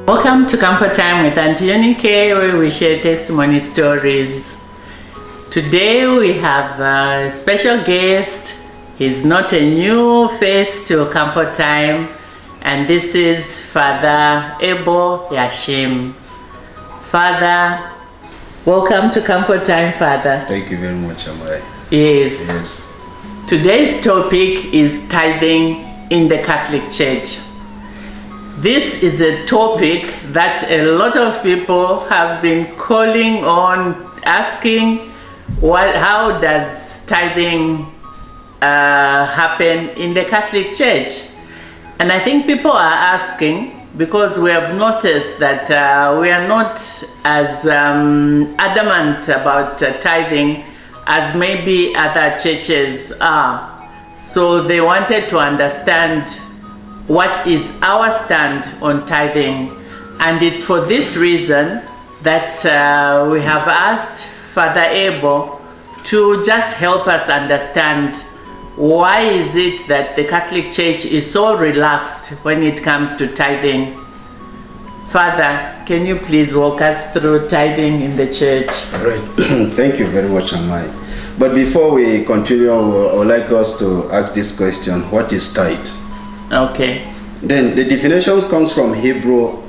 Welcome to Comfort Time with Aunty Yunike, where we share testimony stories. Today we have a special guest. He's not a new face to Comfort Time, and this is Father Ebo Yashim. Father, welcome to Comfort Time, Father. Thank you very much, Amai. Yes. Today's topic is tithing in the Catholic Church. This is a topic that a lot of people have been calling on, asking, how does tithing happen in the Catholic Church? And I think people are asking because we have noticed that we are not as adamant about tithing as maybe other churches are. So they wanted to understand what is our stand on tithing, and it's for this reason that we have asked Father Ebo to just help us understand why is it that the Catholic Church is so relaxed when it comes to tithing. Father, can you please walk us through tithing in the church? All right. Thank you very much, Amai. But before we continue, I would like us to ask this question: what is tithe? Okay. Then the definition comes from Hebrew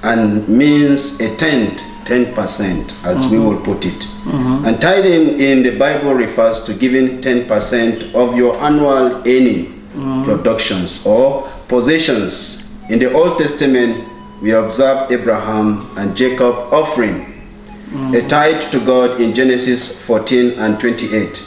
and means a tenth, 10%, as we will put it. And tithing in the Bible refers to giving 10% of your annual earning, productions or possessions. In the Old Testament, we observe Abraham and Jacob offering a tithe to God in Genesis 14 and 28.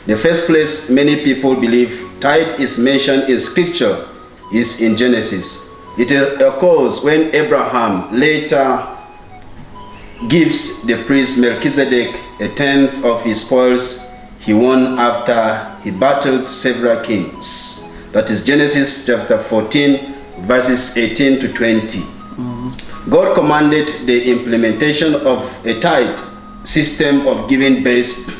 The first place many people believe tithe is mentioned in Scripture is in Genesis. It occurs when Abraham later gives the priest Melchizedek a tenth of his spoils he won after he battled several kings. That is Genesis chapter 14, verses 18 to 20. God commanded the implementation of a tithe system of giving based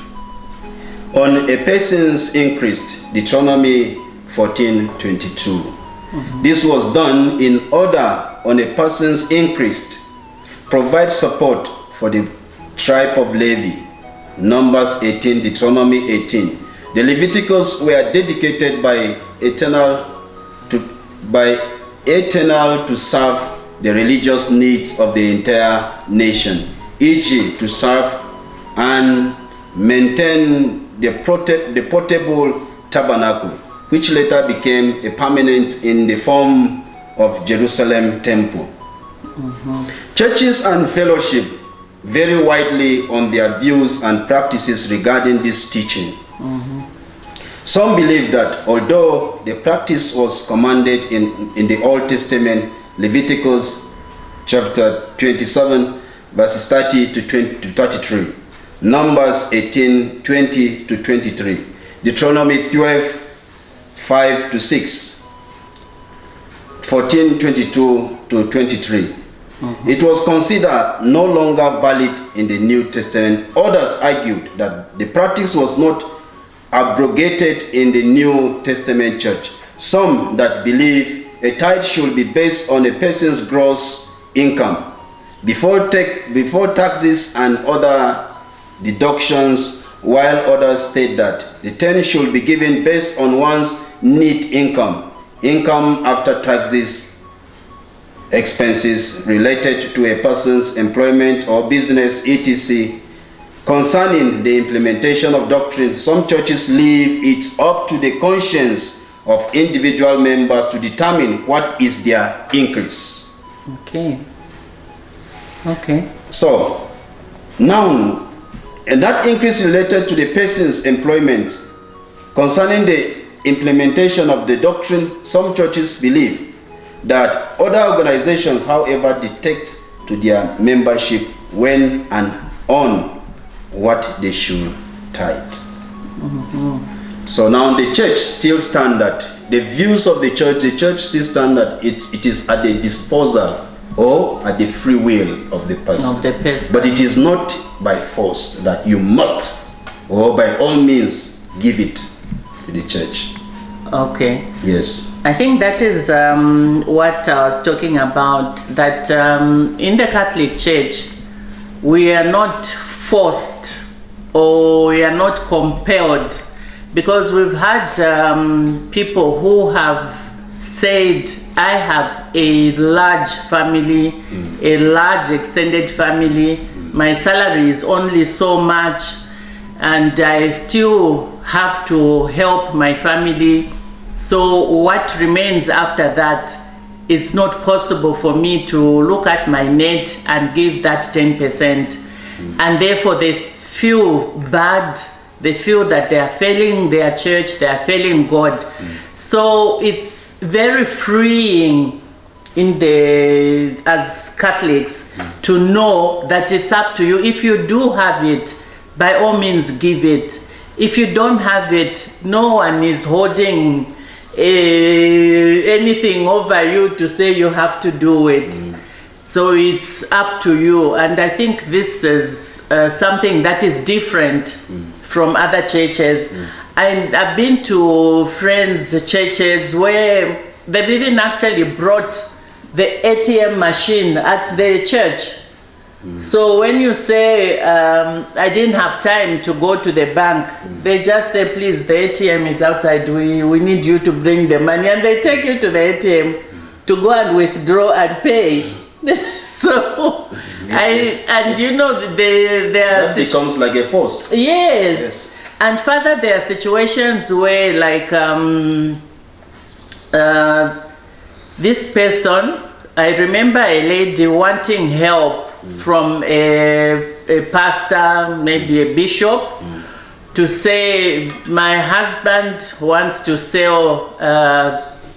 on a person's increase, Deuteronomy 14:22. This was done in order on a person's increase, provide support for the tribe of Levi, Numbers 18, Deuteronomy 18. The Leviticus were dedicated by eternal to serve the religious needs of the entire nation, e.g. to serve and maintain the portable tabernacle, which later became a permanent in the form of Jerusalem temple. Churches and fellowship vary widely on their views and practices regarding this teaching. Some believe that although the practice was commanded in the Old Testament, Leviticus chapter 27, verses 30 to 33, Numbers 18, 20 to 23, Deuteronomy 12, 5 to 6, 14, 22 to 23. It was considered no longer valid in the New Testament. Others argued that the practice was not abrogated in the New Testament church. Some that believe a tithe should be based on a person's gross income before taxes and other deductions, while others state that the tenth should be given based on one's net income after taxes, expenses related to a person's employment or business, etc. Concerning the implementation of doctrine, some churches leave it up to the conscience of individual members to determine what is their increase. Okay. So, now, and that increase related to the person's employment. Concerning the implementation of the doctrine, some churches believe that other organizations, however, dictate to their membership when and on what they should tithe. So now the church still stand that the views of the church still stand that it is at the disposal or at the free will of the person. But it is not by force that you must or by all means give it to the church. Okay. Yes. I think that is what I was talking about, that in the Catholic Church, we are not forced or we are not compelled, because we've had people who have said, I have a large family, a large extended family, my salary is only so much, and I still have to help my family. So what remains after that, it's not possible for me to look at my net and give that 10%. And therefore they feel bad, they feel that they are failing their church, they are failing God. So it's very freeing as Catholics to know that it's up to you. If you do have it, by all means give it. If you don't have it, no one is holding anything over you to say you have to do it. So it's up to you, and I think this is something that is different from other churches. I've been to friends' churches where they've even actually brought the ATM machine at the church. So when you say, I didn't have time to go to the bank, they just say, please, the ATM is outside, we need you to bring the money, and they take you to the ATM to go and withdraw and pay. So, and you know, that becomes like a force. Yes. And further, there are situations where, like, this person, I remember a lady wanting help from a pastor, maybe a bishop, to say, my husband wants to sell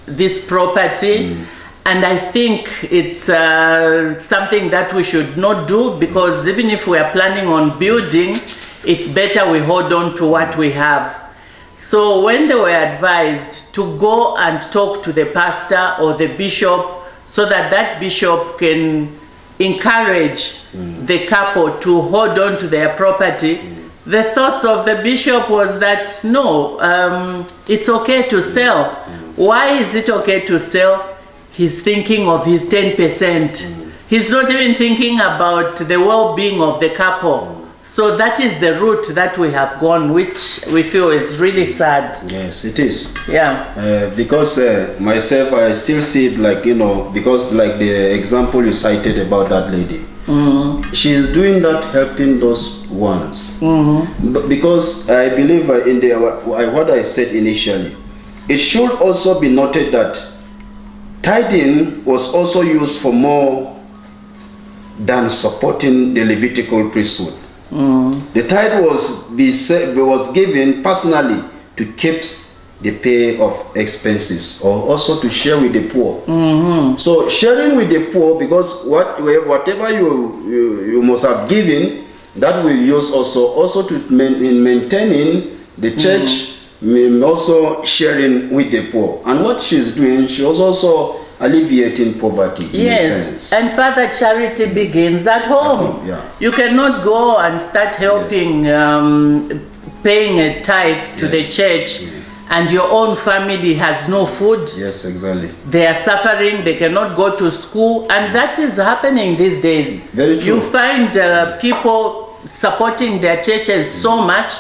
this property. And I think it's something that we should not do, because even if we are planning on building, it's better we hold on to what we have. So when they were advised to go and talk to the pastor or the bishop, so that that bishop can encourage the couple to hold on to their property, the thoughts of the bishop was that, no, it's okay to sell. Why is it okay to sell? He's thinking of his 10%. He's not even thinking about the well-being of the couple. So that is the route that we have gone, which we feel is really sad. Yes, it is. Yeah. Because myself, I still see it like, because like the example you cited about that lady. She's doing that, helping those ones. But because I believe in what I said initially, it should also be noted that tithing was also used for more than supporting the Levitical priesthood. The tithe was given personally to keep the pay of expenses, or also to share with the poor. So sharing with the poor, because whatever you must have given, that will use also to in maintaining the church, also sharing with the poor. And what she's doing, she was also alleviating poverty. Yes, in a sense. and further charity begins at home. Yeah. You cannot go and start helping, paying a tithe to the church, and your own family has no food. Yes, exactly. They are suffering, they cannot go to school, and that is happening these days. Very true. You find people supporting their churches so much,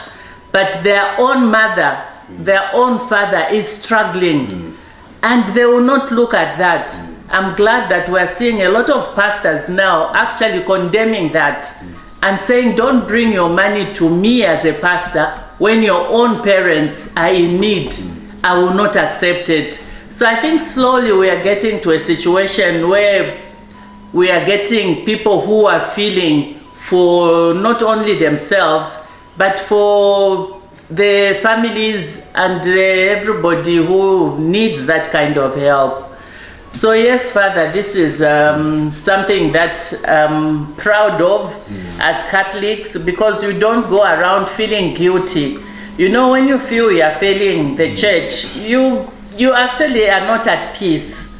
but their own mother, their own father is struggling. And they will not look at that. I'm glad that we're seeing a lot of pastors now actually condemning that and saying, don't bring your money to me as a pastor when your own parents are in need. I will not accept it. So I think slowly we are getting to a situation where we are getting people who are feeling for not only themselves, but for the families and everybody who needs that kind of help. So yes, Father, this is something that I'm proud of as Catholics, because you don't go around feeling guilty. You know, when you feel you are failing the church, you actually are not at peace.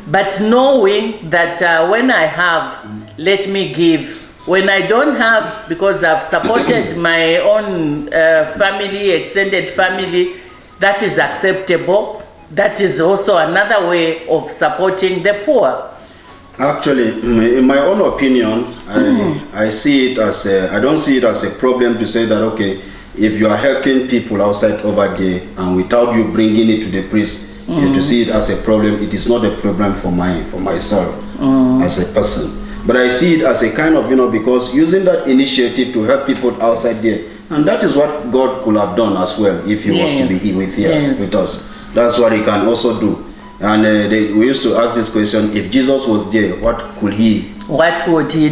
But knowing that when I have, let me give. When I don't have, because I've supported my own family, extended family, that is acceptable. that is also another way of supporting the poor. Actually, in my own opinion, I see it as I don't see it as a problem to say that, okay, if you are helping people outside over there and without you bringing it to the priest, to see it as a problem, it is not a problem for myself as a person. But I see it as a kind of, because using that initiative to help people outside there, and that is what God could have done as well if He was to be here with us. That's what He can also do. And we used to ask this question: if Jesus was there, what would He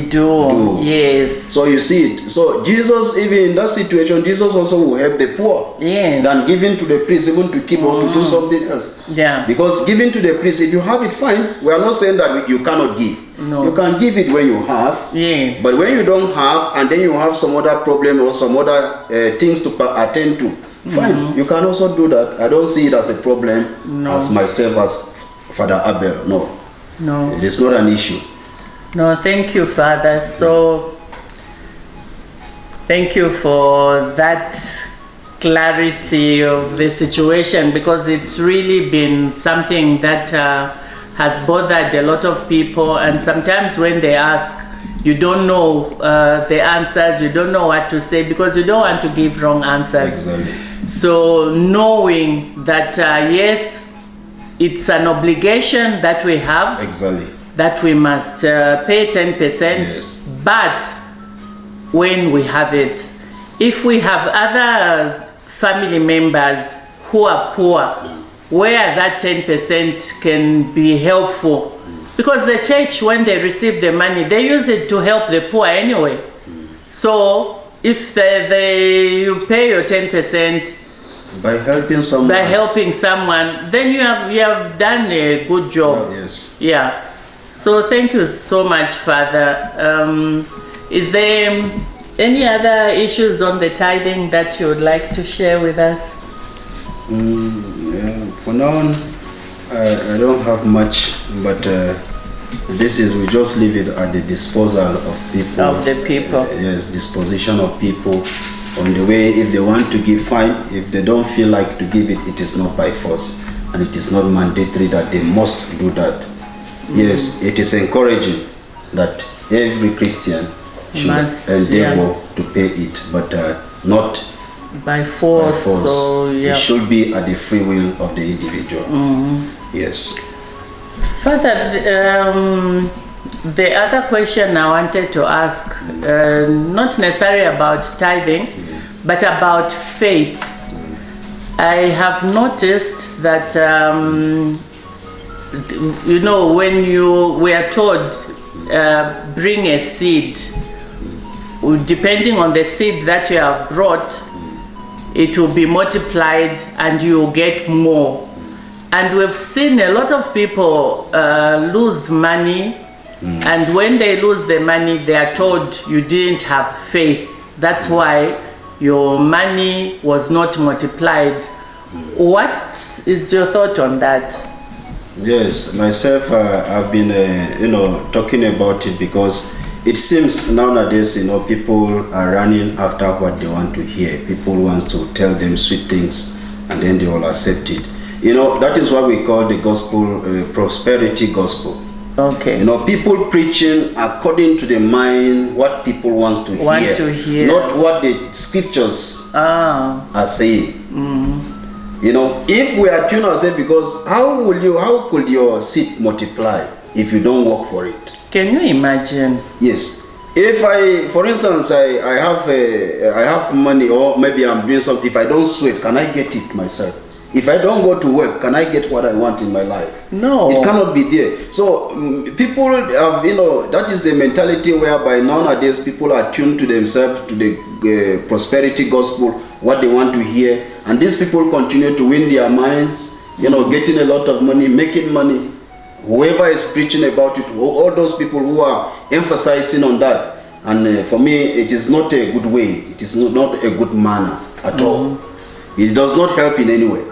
do? Yes. So you see it. So Jesus, even in that situation, Jesus also will help the poor. Yes. Than giving to the priest, even to keep or to do something else. Yeah. Because giving to the priest, if you have it, fine. We are not saying that you cannot give. No. You can give it when you have. Yes. But when you don't have, and then you have some other problem or some other things to attend to, fine. You can also do that. I don't see it as a problem as myself, as Father Abel. No. It is not an issue. No, thank you, Father. So, thank you for that clarity of the situation, because it's really been something that has bothered a lot of people. And sometimes when they ask, you don't know the answers, you don't know what to say, because you don't want to give wrong answers. Exactly. So, knowing that, yes, it's an obligation that we have. Exactly. That we must pay 10%, but when we have it, if we have other family members who are poor, where that 10% can be helpful, because the church, when they receive the money, they use it to help the poor anyway. So if you pay your 10%, by helping someone, then you have done a good job. Yes. Yeah. So thank you so much, Father. Is there any other issues on the tithing that you would like to share with us? For now, I don't have much, but we just leave it at the disposal of people. Of the people. Yes, disposition of people. On the way, if they want to give, fine. If they don't feel like to give it, it is not by force, and it is not mandatory that they must do that. Yes, it is encouraging that every Christian should endeavor to pay it, but not by force. So, It should be at the free will of the individual. Yes. Father, the other question I wanted to ask, not necessarily about tithing, but about faith. I have noticed that when we are told bring a seed, depending on the seed that you have brought, it will be multiplied and you will get more. And we've seen a lot of people lose money, and when they lose the money, they are told you didn't have faith. That's why your money was not multiplied. What is your thought on that? Yes, myself, I've been, talking about it, because it seems nowadays, people are running after what they want to hear. People want to tell them sweet things, and then they will accept it. That is what we call the gospel, prosperity gospel. Okay. People preaching according to the mind, what people want to hear, not what the scriptures are saying. If we attune ourselves, because how could your seed multiply if you don't work for it? Can you imagine? Yes. If for instance, I have money, or maybe I'm doing something, if I don't sweat, can I get it myself? If I don't go to work, can I get what I want in my life? No. It cannot be there. So people have, that is the mentality whereby nowadays people are tuned to themselves, to the prosperity gospel, what they want to hear. And these people continue to win their minds, getting a lot of money, making money. Whoever is preaching about it, all those people who are emphasizing on that. And for me, it is not a good way. It is not a good manner at all. It does not help in any way.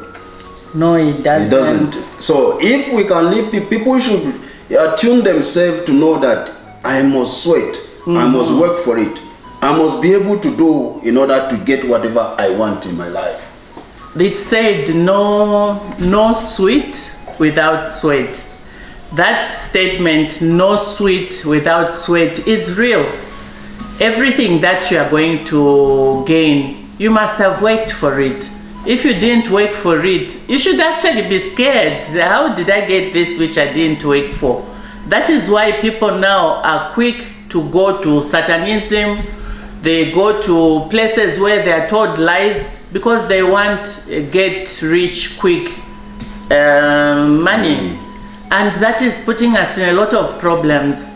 No, it doesn't. It doesn't. So if we can leave people should attune themselves to know that I must sweat, I must work for it, I must be able to do in order to get whatever I want in my life. it said no sweet without sweat. That statement, no sweet without sweat, is real. Everything that you are going to gain, you must have worked for it. If you didn't work for it, you should actually be scared. How did I get this which I didn't work for? That is why people now are quick to go to Satanism. They go to places where they are told lies because they want get rich quick money. And that is putting us in a lot of problems.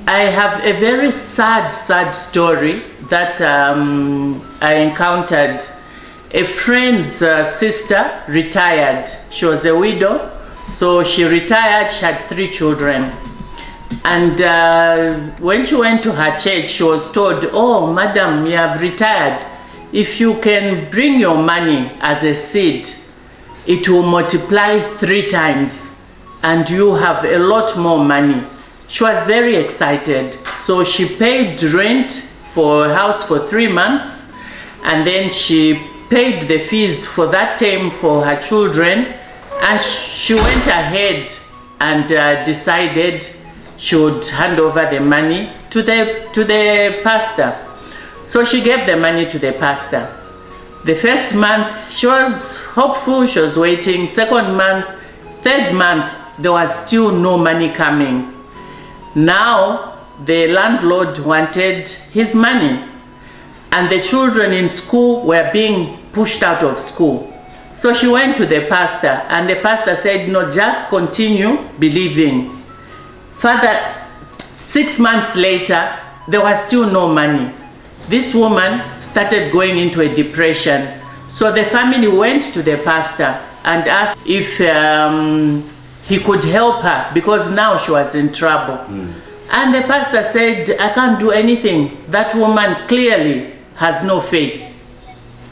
I have a very sad story that I encountered. A friend's sister retired. She was a widow, so she retired. She had 3 children. And when she went to her church, she was told, "Oh, madam, you have retired. If you can bring your money as a seed, it will multiply 3 times and you have a lot more money." She was very excited. So she paid rent for a house for 3 months, and then she paid the fees for that term for her children, and she went ahead and decided she would hand over the money to the pastor. So she gave the money to the pastor. The first month she was hopeful, she was waiting. Second month, third month, there was still no money coming. Now the landlord wanted his money, and the children in school were being pushed out of school. So she went to the pastor, and the pastor said, "No, just continue believing." Further, 6 months later, there was still no money. This woman started going into a depression. So the family went to the pastor and asked if he could help her, because now she was in trouble. And the pastor said, "I can't do anything. That woman clearly has no faith.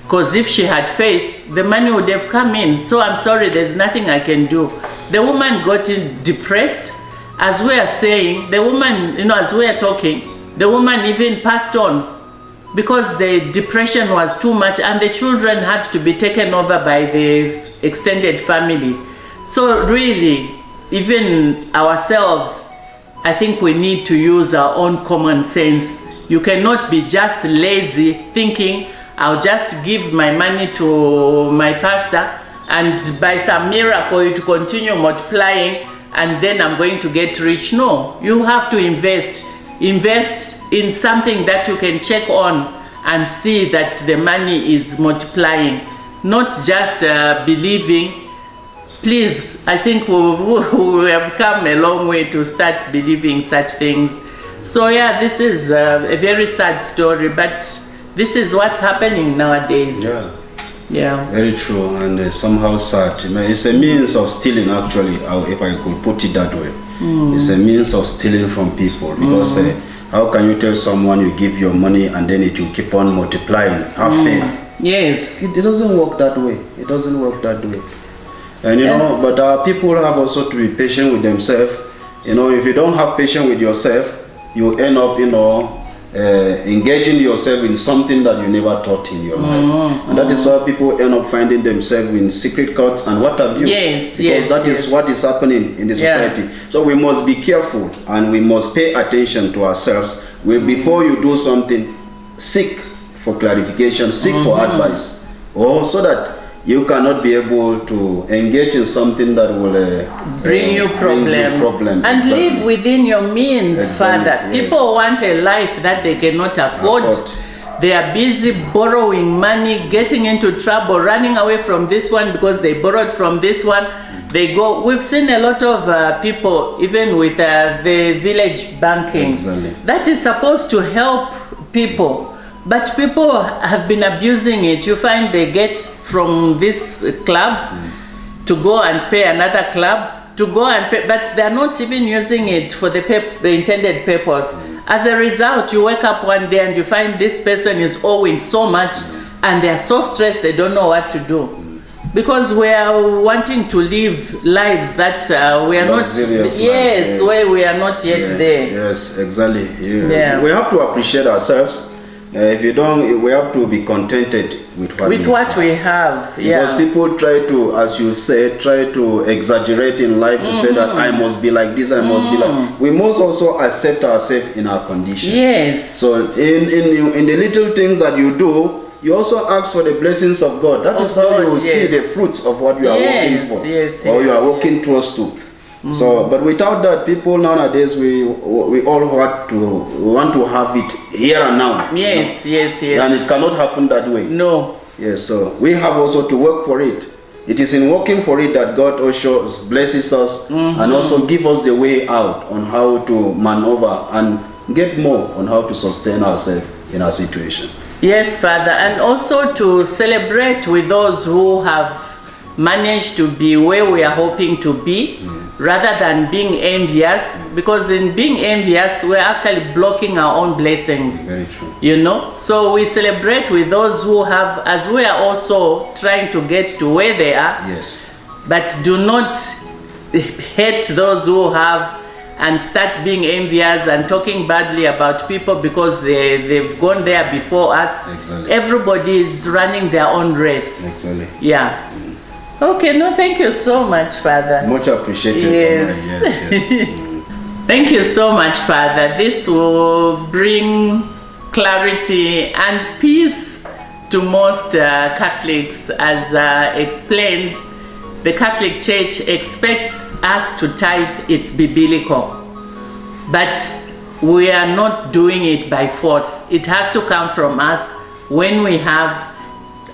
Because if she had faith, the money would have come in. So I'm sorry, there's nothing I can do." The woman got depressed. As we are saying, the woman, as we are talking, the woman even passed on because the depression was too much, and the children had to be taken over by the extended family. So really, even ourselves, I think we need to use our own common sense. You cannot be just lazy thinking, "I'll just give my money to my pastor, and by some miracle it will continue multiplying, and then I'm going to get rich." No, you have to invest. Invest in something that you can check on and see that the money is multiplying, not just believing. Please, I think we have come a long way to start believing such things. So yeah, this is a very sad story, but this is what's happening nowadays. Yeah. Very true, and somehow sad. It's a means of stealing, actually, if I could put it that way. It's a means of stealing from people, because how can you tell someone you give your money and then it will keep on multiplying? Have faith. Yes. It doesn't work that way. It doesn't work that way. And but people have also to be patient with themselves. If you don't have patience with yourself, you end up, engaging yourself in something that you never thought in your life. And that is why people end up finding themselves in secret courts and what have you. Because that is what is happening in the society. So we must be careful, and we must pay attention to ourselves. Before you do something, seek for clarification, seek for advice, so that you cannot be able to engage in something that will bring you problems. And live within your means, Father. People want a life that they cannot afford. They are busy borrowing money, getting into trouble, running away from this one because they borrowed from this one. They go. We've seen a lot of people, even with the village banking, that is supposed to help people. But people have been abusing it. You find they get from this club to go and pay another club, to go and pay, but they're not even using it for the intended purpose. As a result, you wake up one day and you find this person is owing so much, and they're so stressed they don't know what to do. Because we are wanting to live lives that we are not, where we are not yet there. Yes, exactly. We have to appreciate ourselves. If you don't, we have to be contented with what we have. Because people try to, as you said, try to exaggerate in life to say that I must be like this, I must be like. We must also accept ourselves in our condition. Yes. So in the little things that you do, you also ask for the blessings of God. That is how you will see the fruits of what you are working for, or you are working towards to. So, but without that, people nowadays we all want to have it here and now. Yes, yes, and it cannot happen that way. No. Yes, so we have also to work for it. It is in working for it that God also blesses us and also give us the way out on how to maneuver and get more on how to sustain ourselves in our situation. Yes, Father, and also to celebrate with those who have managed to be where we are hoping to be, rather than being envious, because in being envious, we're actually blocking our own blessings. Very true. You know, so we celebrate with those who have, as we are also trying to get to where they are. Yes. But do not hate those who have and start being envious and talking badly about people because they've gone there before us. Exactly. Everybody is running their own race. Exactly. Yeah. Okay, no, thank you so much, Father. Much appreciated. Yes. Thank you so much, Father. This will bring clarity and peace to most Catholics. As explained, the Catholic Church expects us to tithe. It's biblical, but we are not doing it by force. It has to come from us when we have.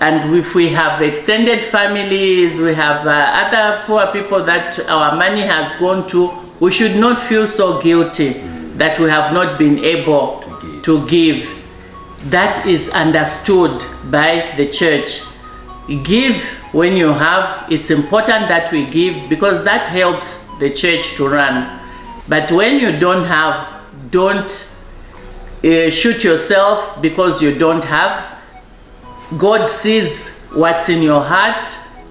And if we have extended families, we have other poor people that our money has gone to, we should not feel so guilty that we have not been able to give. That is understood by the church. Give when you have. It's important that we give because that helps the church to run. But when you don't have, don't shoot yourself because you don't have. God sees what's in your heart.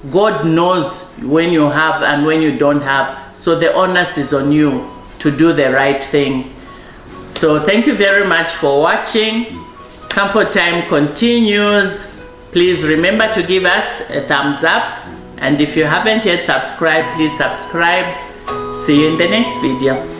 God knows when you have and when you don't have. So the onus is on you to do the right thing. So thank you very much for watching. Comfort Time continues. Please remember to give us a thumbs up. And if you haven't yet subscribed, please subscribe. See you in the next video.